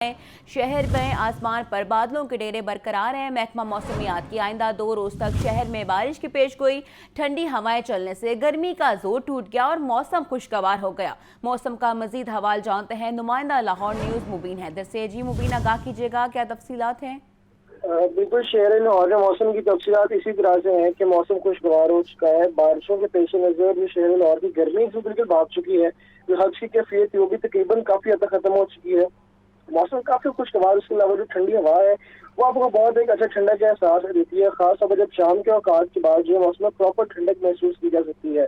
शहर में आसमान पर बादलों के डेरे बरकरार हैं। महकमा मौसमियात की आइंदा 2 रोज तक शहर में बारिश की पेशगोई। ठंडी हवाएं चलने से गर्मी का जोर टूट गया और मौसम खुशगवार हो गया। मौसम का मजीद हवाल जानते हैं नुमाइंदा लाहौर न्यूज मुबीन हैदर से। जी मुबीन, आगाह कीजिएगा, क्या तफसीलात हैं? बिल्कुल, शहर लाहौर में मौसम की तफसीलात इसी तरह से हैं कि मौसम खुशगवार हो चुका है। बारिशों के पेश नज़र जो शहर लाहौर की गर्मी से बिल्कुल भाग चुकी है। जो हज की कैफियत थी वो भी तकरीबन काफ़ी हद तक खत्म हो चुकी है। मौसम काफ़ी खुशगवार, उसके अलावा जो ठंडी हवा है वो आपको बहुत एक अच्छा ठंडक का एहसास देती है। खास तौर पर जब शाम के औकात के बाद जो है मौसम में प्रॉपर ठंडक महसूस की जा सकती है।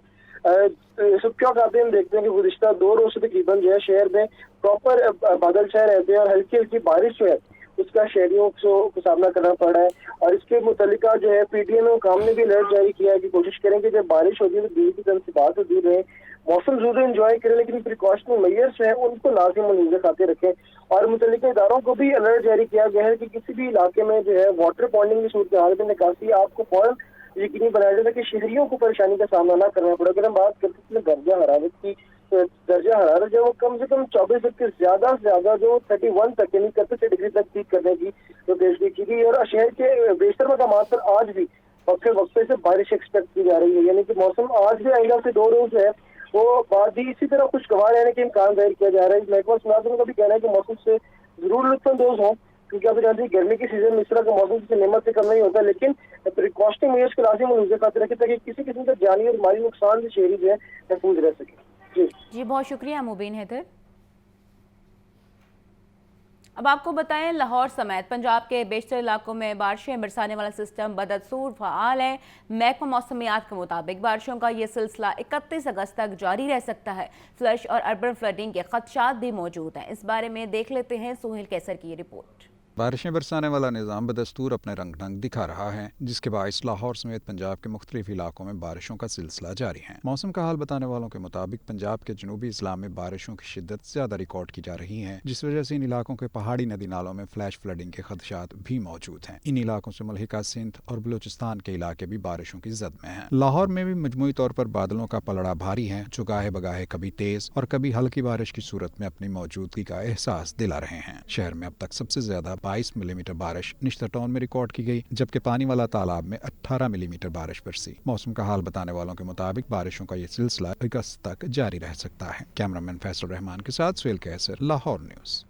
सब क्या कहते हैं, हम देखते हैं कि गुज़िश्ता 2 रोज से तकरीबन जो है शहर में प्रॉपर बादल छाए रहते हैं और हल्की हल्की बारिश जो है उसका शहरियों को सामना करना पड़ रहा है। और इसके मुतल्लिका जो है पीटीए में काम ने भी अलर्ट जारी किया है कि कोशिश करें कि जब बारिश होती है तो दूर की तनसीबात से दूर रहें। मौसम जरूर इंजॉय करें, लेकिन प्रिकॉशनरी मेजर्स जो है उनको लाजिम नजर खाते रखें। और मुतल्लिका इदारों को भी अलर्ट जारी किया गया है कि किसी भी इलाके में जो है वाटर पॉन्डिंग की सूरत हाल में निकासी आपको फौरन यकीनी बनाया जाए ताकि शहरियों को परेशानी का सामना न करना पड़े। अगर हम बात करते हैं दर्जा हरारत की, दर्जा हरारत जो वो कम से कम 24 तक, ज्यादा से ज्यादा जो 31 तक यानी 31 डिग्री तक पीक करने की जो पेशगी की गई। और शहर के बेशतर मकामात पर आज भी वक्फे से बारिश एक्सपेक्ट की जा रही है। यानी कि मौसम आज भी आइंदा से 2 रोज है वो बाद ही इसी तरह खुशगवार रहने के इम्कान जाहिर किया जा रहा है। महकमा मौसमियात का भी कहना है कि मौसम से जरूर लुत्फानंदोज हों, क्योंकि आप जानते हैं गर्मी के सीजन में इस तरह का मौसम किसी नेमत से कम नहीं होता, लेकिन प्रिकॉशनरी मेजर्स के लाजिम नजर खाते रखें ताकि किसी किस्म का जानी और माली नुकसान से शहरी जो है महफूज रह सके। जी बहुत शुक्रिया मुबीन हैदर। अब आपको बताएं, लाहौर समेत पंजाब के बेशतर इलाकों में बारिशें बरसाने वाला सिस्टम बदस्तूर फ़आल है। महकमा मौसमियात के मुताबिक बारिशों का ये सिलसिला 31 अगस्त तक जारी रह सकता है। फ्लश और अर्बन फ्लडिंग के खदशात भी मौजूद हैं। इस बारे में देख लेते हैं सोहेल कैसर की रिपोर्ट। बारिशें बरसाने वाला निज़ाम बदस्तूर अपने रंग ढंग दिखा रहा है, जिसके बायस लाहौर समेत पंजाब के मुख्तलिफ इलाकों में बारिशों का सिलसिला जारी है। मौसम का हाल बताने वालों के मुताबिक पंजाब के जनूबी इस्लाम में बारिशों की शिद्दत ज्यादा रिकॉर्ड की जा रही है, जिस वजह से इन इलाकों के पहाड़ी नदी नालों में फ्लैश फ्लडिंग के खदशात भी मौजूद हैं। इन इलाकों से मुल्हिका सिंध और बलूचिस्तान के इलाके भी बारिशों की जद में हैं। लाहौर में भी मजमूई तौर पर बादलों का पलड़ा भारी है, जो गाहे बगाहे कभी तेज और कभी हल्की बारिश की सूरत में अपनी मौजूदगी का एहसास दिला रहे हैं। शहर में अब तक सबसे ज्यादा 22 मिलीमीटर बारिश निश्तर टाउन में रिकॉर्ड की गई, जबकि पानी वाला तालाब में 18 मिलीमीटर बारिश बरसी। मौसम का हाल बताने वालों के मुताबिक बारिशों का ये सिलसिला अगस्त तक जारी रह सकता है। कैमरामैन फैसल रहमान के साथ सोहेल कैसर, लाहौर न्यूज।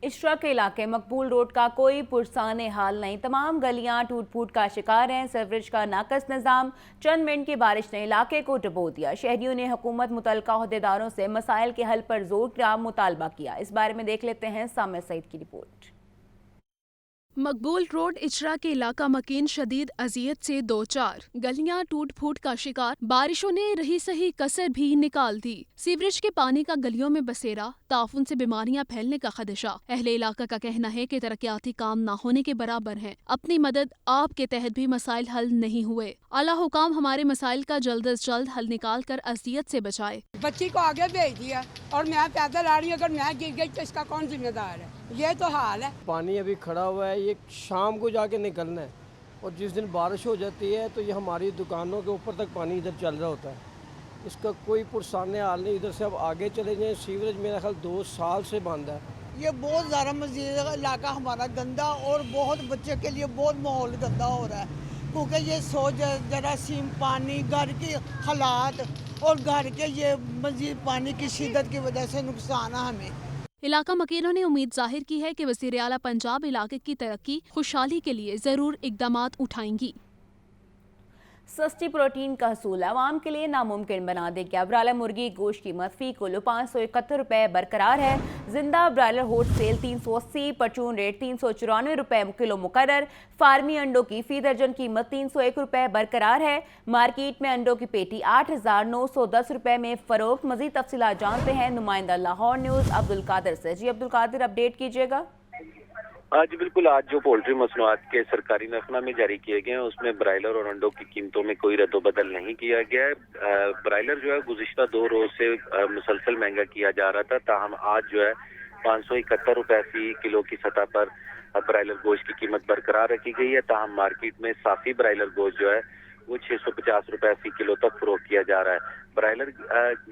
इशरा के इलाके मकबूल रोड का कोई पुरसाने हाल नहीं। तमाम गलियां टूट फूट का शिकार हैं। सीवरेज का नाकस निज़ाम, चंद मिनट की बारिश ने इलाके को डुबो दिया। शहरियों ने हुकूमत मुतल्लिका अहदेदारों से मसाइल के हल पर जोर का मुतालबा किया। इस बारे में देख लेते हैं सामिर सईद की रिपोर्ट। मकबूल रोड इचरा के इलाका मकीन शदीद अजियत से दो चार, गलियां टूट फूट का शिकार। बारिशों ने रही सही कसर भी निकाल दी। सीवरेज के पानी का गलियों में बसेरा, ताफुन से बीमारियां फैलने का खदशा। अहले इलाका का कहना है कि तरक्याती काम न होने के बराबर हैं। अपनी मदद आप के तहत भी मसाइल हल नहीं हुए। आला हुकाम हमारे मसाइल का जल्द अज जल्द हल निकाल कर अजियत से बचाए। बच्ची को आगे भेज दिया और मैं पैदल आ रही हूँ, अगर मैं गिर गई तो इसका कौन जिम्मेदार है? ये तो हाल है। पानी अभी खड़ा हुआ है, ये शाम को जाके निकलना है, और जिस दिन बारिश हो जाती है तो ये हमारी दुकानों के ऊपर तक पानी इधर चल रहा होता है। इसका कोई पुरसाने हाल नहीं। इधर से अब आगे चले जाएँ, सीवरेज मेरा ख्याल 2 साल से बंद है। ये बहुत ज़्यादा मस्जिद इलाका हमारा गंदा और बहुत बच्चे के लिए बहुत माहौल गंदा हो रहा है, क्योंकि ये सोच जरासीम पानी, घर की हालात और घर के ये मजीद पानी की शिद्दत की वजह से नुकसान है हमें। इलाका मकीनों ने उम्मीद जाहिर की है कि वज़ीर आला पंजाब इलाके की तरक्की खुशहाली के लिए जरूर इक़दामात उठाएंगी। सस्ती प्रोटीन का हसूल आवाम के लिए नामुमकिन बना देगा। ब्रायलर मुर्गी गोश्त कीमत फी किलो 571 रुपये बरकरार है। जिंदा ब्रायलर होट सेल 380, परचून रेट 394 रुपये किलो मुकर्रर। फार्मी अंडों की फी दर्जन कीमत 301 रुपये बरकरार है। मार्केट में अंडों की पेटी 8,910 रुपये में फरोख्त। मजीद तफसीलात जानते हैं नुमाइंदा लाहौर न्यूज़ अब्दुल कादिर से। जी अब्दुल कादिर, अपडेट कीजिएगा। जी बिल्कुल, आज जो पोल्ट्री मसनूआत के सरकारी नफनामे जारी किए गए हैं उसमें ब्रायलर और अंडों की कीमतों में कोई रद्दोबदल नहीं किया गया है। ब्रायलर जो है गुज़िश्ता 2 रोज से मुसलसल महंगा किया जा रहा था, ताहम आज जो है 571 रुपये फी किलो की सतह पर ब्रायलर गोश्त की कीमत बरकरार रखी गई है। ताहम मार्केट में साफी ब्रायलर गोश्त जो है وہ 650 روپے فی کلو تک فروخت کیا جا رہا ہے۔ برائلر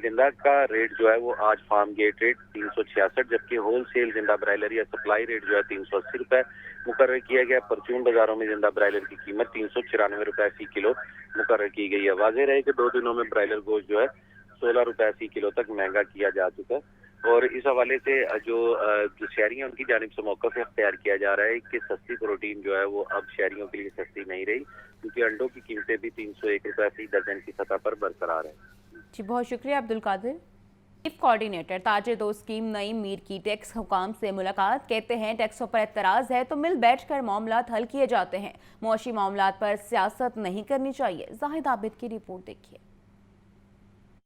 زندہ کا ریٹ جو ہے وہ آج فارم گیٹ ریٹ 366، جبکہ ہول سیل زندہ برائلر یا سپلائی ریٹ جو ہے 380 روپے مقرر کیا گیا۔ پرچون بازاروں میں زندہ برائلر کی قیمت 394 روپے فی کلو مقرر کی گئی ہے۔ واضح رہے کہ 2 دنوں میں برائلر گوشت جو ہے 16 روپے فی کلو تک مہنگا کیا جا چکا ہے، اور اس حوالے سے جو شہری ہیں ان کی جانب سے موقف اختیار کیا جا رہا ہے کہ سستی پروٹین جو ہے وہ اب شہریوں کے لیے سستی نہیں رہی، کیونکہ انڈوں کی قیمتیں بھی 301 روپے فی درجن کی سطح پر برقرار ہیں۔ جی بہت شکریہ عبدالقادر۔ چیف کوارڈینیٹر تاجر دو اسکیم نعیم میر کی ٹیکس حکام سے ملاقات، کہتے ہیں ٹیکسوں پر اعتراض ہے تو مل بیٹھ کر معاملات حل کیے جاتے ہیں، معاشی معاملات پر سیاست نہیں کرنی چاہیے۔ زاہد عابد کی رپورٹ دیکھیے۔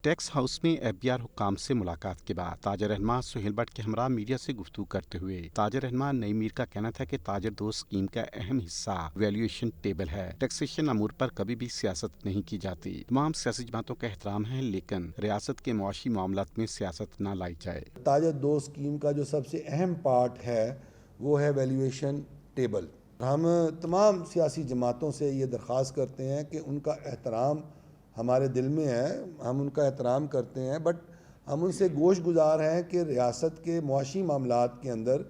ٹیکس ہاؤس میں FBR حکام سے ملاقات کے بعد تاجر رہنما سہیل بٹ کے ہمراہ میڈیا سے گفتگو کرتے ہوئے تاجر رہنما نعیم میر کا کہنا تھا کہ تاجر دو اسکیم کا اہم حصہ ویلیویشن ٹیبل ہے۔ ٹیکسیشن امور پر کبھی بھی سیاست نہیں کی جاتی، تمام سیاسی جماعتوں کا احترام ہے، لیکن ریاست کے معاشی معاملات میں سیاست نہ لائی جائے۔ تاجر دو اسکیم کا جو سب سے اہم پارٹ ہے وہ ہے ویلیویشن ٹیبل۔ ہم تمام سیاسی جماعتوں سے یہ درخواست کرتے ہیں کہ ان کا احترام ہمارے دل میں ہے، ہم ان کا احترام کرتے ہیں، بٹ ہم ان سے گوش گزار ہیں کہ ریاست کے معاشی معاملات کے اندر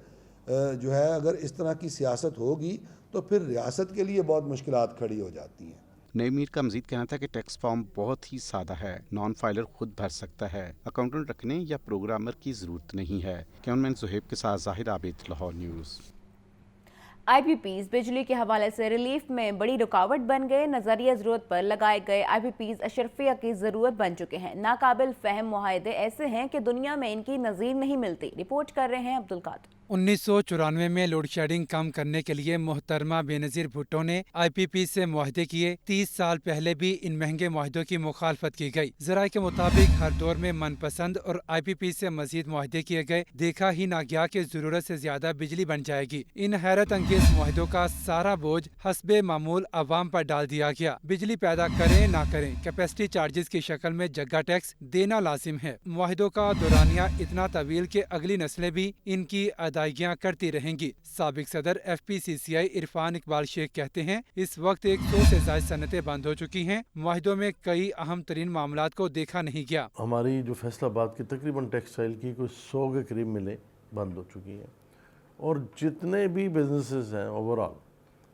جو ہے اگر اس طرح کی سیاست ہوگی تو پھر ریاست کے لیے بہت مشکلات کھڑی ہو جاتی ہیں۔ نعیم میر کا مزید کہنا تھا کہ ٹیکس فارم بہت ہی سادہ ہے، نان فائلر خود بھر سکتا ہے، اکاؤنٹنٹ رکھنے یا پروگرامر کی ضرورت نہیں ہے۔ کیمرمین زہیب کے ساتھ ظاہر عابد، لاہور نیوز۔ IPPs بجلی کے حوالے سے ریلیف میں بڑی رکاوٹ بن گئے، نظریہ ضرورت پر لگائے گئے IPPs اشرفیہ کی ضرورت بن چکے ہیں، ناقابل فہم معاہدے ایسے ہیں کہ دنیا میں ان کی نظیر نہیں ملتی۔ رپورٹ کر رہے ہیں عبدالقادر۔ 1994 میں لوڈ شیڈنگ کم کرنے کے لیے محترمہ بینظیر بھٹو نے IPP سے معاہدے کیے، 30 سال پہلے بھی ان مہنگے معاہدوں کی مخالفت کی گئی۔ ذرائع کے مطابق ہر دور میں من پسند اور IPP سے مزید معاہدے کیے گئے، دیکھا ہی نہ گیا کہ ضرورت سے زیادہ بجلی بن جائے گی۔ ان حیرت انگیز معاہدوں کا سارا بوجھ حسب معمول عوام پر ڈال دیا گیا۔ بجلی پیدا کریں نہ کریں، کیپیسٹی چارجز کی شکل میں جگہ ٹیکس دینا لازم ہے۔ معاہدوں کا دورانیہ اتنا طویل کہ اگلی نسلیں بھی ان کی ادائیگیاں کرتی رہیں گی۔ سابق صدر FPCCI عرفان اقبال شیخ کہتے ہیں اس وقت 100 سے زائد صنعتیں بند ہو چکی ہیں، معاہدوں میں کئی اہم ترین معاملات کو دیکھا نہیں گیا۔ ہماری جو فیصل آباد کی تقریباً ٹیکسٹائل کی کوئی 100 کے قریب ملیں بند ہو چکی ہیں، اور جتنے بھی بزنسز ہیں اوورال،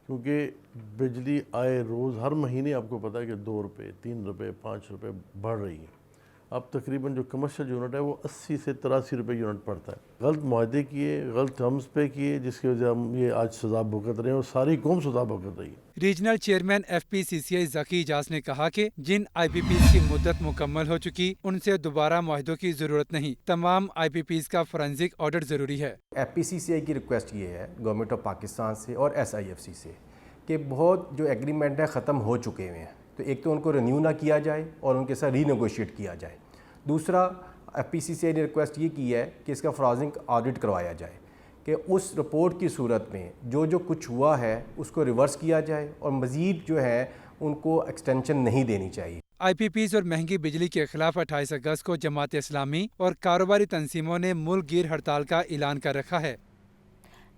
کیونکہ بجلی آئے روز ہر مہینے آپ کو پتہ ہے کہ 2 روپے 3 روپے 5 روپے بڑھ رہی ہے۔ اب تقریباً جو کمرشل یونٹ ہے وہ 80 سے 83 روپے یونٹ پڑتا ہے۔ غلط معاہدے کیے، غلط ٹرمز پہ کیے، جس کی وجہ ہم یہ آج سزا بھگت رہے ہیں، اور ساری قوم سزا بھگت رہی ہے۔ ریجنل چیئرمین FPCCI ذکی اجاز نے کہا کہ جن IPPs کی مدت مکمل ہو چکی ان سے دوبارہ معاہدوں کی ضرورت نہیں، تمام IPPs کا فورنزک آڈٹ ضروری ہے۔ FPCCI کی ریکویسٹ یہ ہے گورنمنٹ آف پاکستان سے اور SIFC سے کہ بہت جو ایگریمنٹ ہے ختم ہو چکے ہوئے ہیں، تو ایک تو ان کو رینیو نہ کیا جائے اور ان کے ساتھ ری نیگوشیٹ کیا جائے۔ دوسرا FPCCI نے ریکویسٹ یہ کی ہے کہ اس کا فورنزک آڈٹ کروایا جائے، کہ اس رپورٹ کی صورت میں جو کچھ ہوا ہے اس کو ریورس کیا جائے، اور مزید جو ہے ان کو ایکسٹینشن نہیں دینی چاہیے۔ IPPs اور مہنگی بجلی کے خلاف 28 اگست کو جماعت اسلامی اور کاروباری تنظیموں نے ملک گیر ہڑتال کا اعلان کر رکھا ہے۔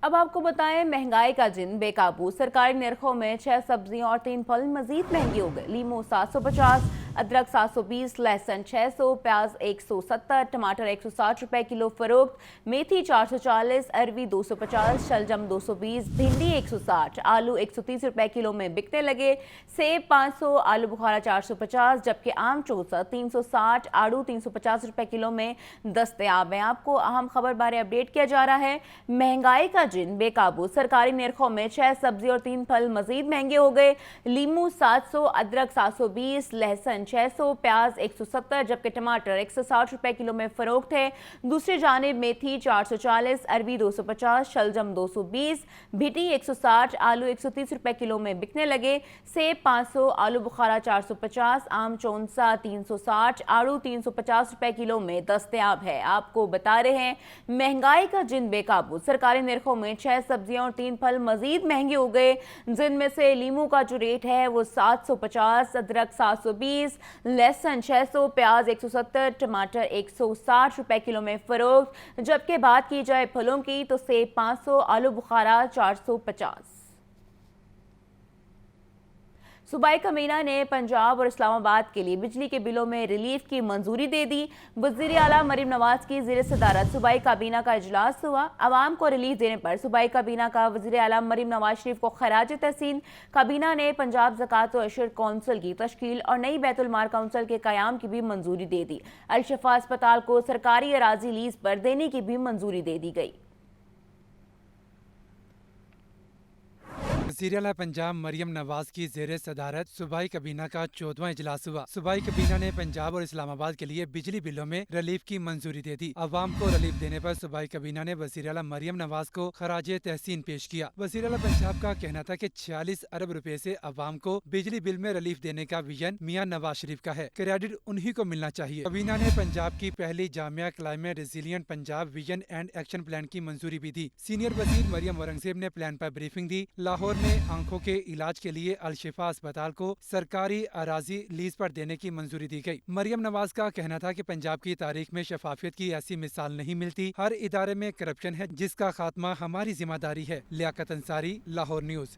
اب آپ کو بتائیں مہنگائی کا جن بے قابو، سرکاری نرخوں میں 6 سبزیاں اور 3 پھل مزید مہنگے ہو گئے۔ لیمو 750، ادرک 720، لہسن 600، پیاز 170، ٹماٹر 160 روپے کلو فروخت، میتھی 440، اروی 250، شلجم 220، بھنڈی 160، آلو 130 روپے کلو میں بکنے لگے، سیب 500، آلو بخارا 450، جبکہ آم چوسا 360، آڑو 350 روپے کلو میں دستیاب ہیں۔ آپ کو اہم خبر بارے اپڈیٹ کیا جا رہا ہے۔ مہنگائی کا جن بے قابو، سرکاری نرخوں میں 6 سبزی اور 3 پھل مزید مہنگے ہو گئے۔ لیمو 700، ادرک 720، لہسن 600، پیاز 170، جبکہ ٹماٹر 160 روپے کلو میں فروخت ہے۔ دوسری جانب میتھی 440، اروی 250، شلجم 220، بھٹی 160، آلو 130 روپے کلو میں بکنے لگے، سیب 500، آلو بخارا 450، آم چونسا 360، آڑو 350 روپے کلو میں دستیاب ہے۔ آپ کو بتا رہے ہیں مہنگائی کا جن بے قابو، سرکاری نرخوں میں 6 سبزیاں اور 3 پھل مزید مہنگے ہو گئے، جن میں سے لیمو کا جو ریٹ ہے وہ 750، ادرک 720، لہسن 600، پیاز 170، ٹماٹر 160 روپے کلو میں فروخت، جبکہ بات کی جائے پھلوں کی تو سیب 500، آلو بخارا 450۔ सूबाई काबीना ने पंजाब और इस्लामाबाद के लिए बिजली के बिलों में रिलीफ की मंजूरी दे दी। वज़ीर आला मरीम नवाज की ज़ेर सदारत सूबाई काबीना का इजलास हुआ। अवाम को रिलीफ देने पर सूबाई काबीना का वज़ीर आला मरीम नवाज शरीफ को खराज तहसीन। काबीना ने पंजाब ज़कात व अशर कौंसिल की तश्कील और नई बैतुल माल काउंसिल के क़याम की भी मंजूरी दे दी। अल-शफा अस्पताल को सरकारी अराजी लीज पर देने की भी मंजूरी दे दी गई। वज़ीर आला पंजाब मरियम नवाज की ज़ेर सदारत सूबाई काबीना का 14वां इजलास हुआ। सूबाई काबीना ने पंजाब और इस्लामाबाद के लिए बिजली बिलों में रिलीफ की मंजूरी दे दी। अवाम को रिलीफ देने पर सूबाई काबीना ने वज़ीर आला मरियम नवाज को खराज तहसीन पेश किया। वज़ीर आला पंजाब का कहना था कि 46 अरब रुपए से अवाम को बिजली बिल में रिलीफ देने का विजन मियां नवाज शरीफ का है। क्रेडिट उन्हीं को मिलना चाहिए। काबीना ने पंजाब की पहली Jamia climate resilient Punjab vision and action plan की मंजूरी भी दी। सीनियर वज़ीर मरियम औरंगज़ेब ने प्लान पर ब्रीफिंग दी। लाहौर में आंखों के इलाज के लिए अल-शिफा अस्पताल को सरकारी अराजी लीज पर देने की मंजूरी दी गई। मरियम नवाज का कहना था कि पंजाब की तारीख में शफाफियत की ऐसी मिसाल नहीं मिलती। हर इदारे में करप्शन है जिसका खात्मा हमारी जिम्मेदारी है। लियाकत अंसारी, लाहौर न्यूज़।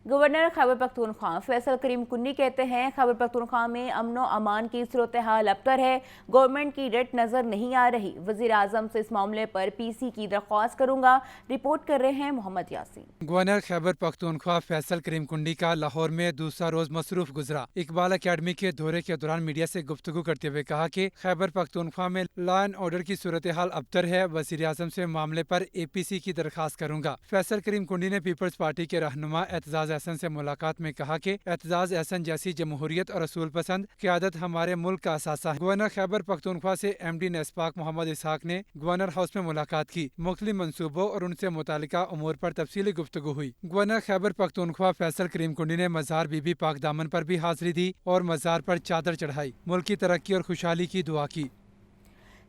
गवर्नर खैबर पख्तूनख्वा फैसल करीम कुन्नी कहते हैं खैबर पख्तूनख्वा में अमन व अमान की सूरत हाल अबतर है। गवर्नमेंट की रट नजर नहीं आ रही। वजीर आजम से इस मामले पर PC की दरख्वास्त करूंगा। रिपोर्ट कर रहे हैं मोहम्मद यासीन। गवर्नर खैबर पख्तूनख्वा फैसल करीम कुंडी का लाहौर में दूसरा रोज मसरूफ गुजरा। इकबाल अकेडमी के दौरे के दौरान मीडिया से गुफ्तगू करते हुए कहा कि खैबर पख्तूनख्वा में लॉ एंड ऑर्डर की सूरत हाल अबतर है। वजीर आजम से मामले पर APC की दरख्वास्त करूंगा। फैसल करीम कुंडी ने पीपल्स पार्टी के रहनुमा एतजाज एहसन से मुलाकात में कहा कि एतजाज एहसन जैसी जमहूरियत और असूल पसंद क़यादत हमारे मुल्क का असासा है। गवर्नर खैबर पख्तूनख्वा से MD नेस्पाक मोहम्मद इसहाक ने गवर्नर हाउस में मुलाकात की। मुख्तलिफ मंसूबों और उनसे मुतालिका उमूर पर तफसीली गुफ्तगू हुई। गवर्नर खैबर पख्तूनख्वा फैसल करीम कुंडी ने मज़ार बीबी पाक दामन पर भी हाजिरी दी और मज़ार पर चादर चढ़ाई। मुल्क की तरक्की और खुशहाली की दुआ की।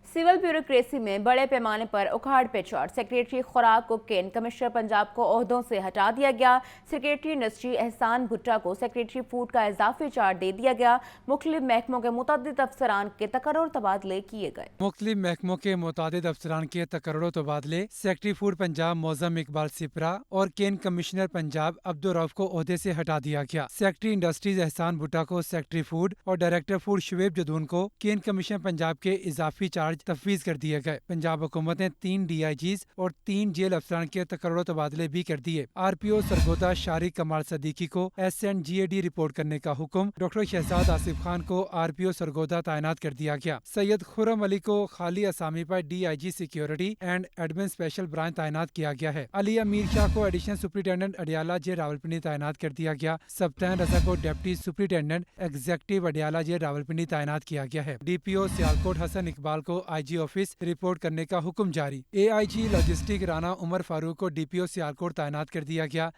सिविल ब्यूरोक्रेसी में बड़े पैमाने पर उखाड़ पेचाड़। सेक्रेटरी खुराक कोकेन कमिश्नर पंजाब को ओहदों से हटा दिया गया। सेक्रेटरी इंडस्ट्री एहसान भुट्टा को सेक्रेटरी फूड का इजाफी चार्ज दे दिया गया। मुख्तलिफ महकमों के मुतअद्दिद अफसरान के तकर्रुर तबादले किए गए। मुख्तलिफ महकमों के मुतअद्दिद अफसरान के तकर्रुर तबादले। सेक्रेटरी फूड पंजाब मौजम इकबाल सिपरा और केन कमिश्नर पंजाब अब्दुल रऊफ को ओहदे से हटा दिया गया। सेक्रेटरी इंडस्ट्रीज एहसान भुट्टा को सेक्रेटरी फूड और डायरेक्टर फूड शुएब जदून को केन कमिश्नर पंजाब के इजाफी चार्ज तफवीज कर दिए गए। पंजाब हुकूमत ने 3 DIGs और 3 जेल अफसरान के तकर्रुर तबादले भी कर दिए। RPO सरगोदा शारिक कमाल सदीकी को SNGAD रिपोर्ट करने का हुक्म। डॉक्टर शहजाद आसिफ खान को RPO सरगोदा तैनात कर दिया गया। सैयद खुर्रम अली को खाली असामी पर DIG security and admin special branch तैनात किया गया है। अली अमीर शाह को एडिशनल सुप्रिंटेंडेंट अडियाला जे रावलपिंडी तैनात कर दिया गया। सब्तान रजा को डिप्टी सुप्रिंटेंडेंट एग्जीक्यूटिव अडियाला जे रावलपिंडी तैनात किया गया है। DPO सियालकोट हसन इकबाल को IG ऑफिस रिपोर्ट करने का हुक्म जारी। AIG लॉजिस्टिक राना उमर फारूक को DPO सियालकोट तैनात कर दिया गया।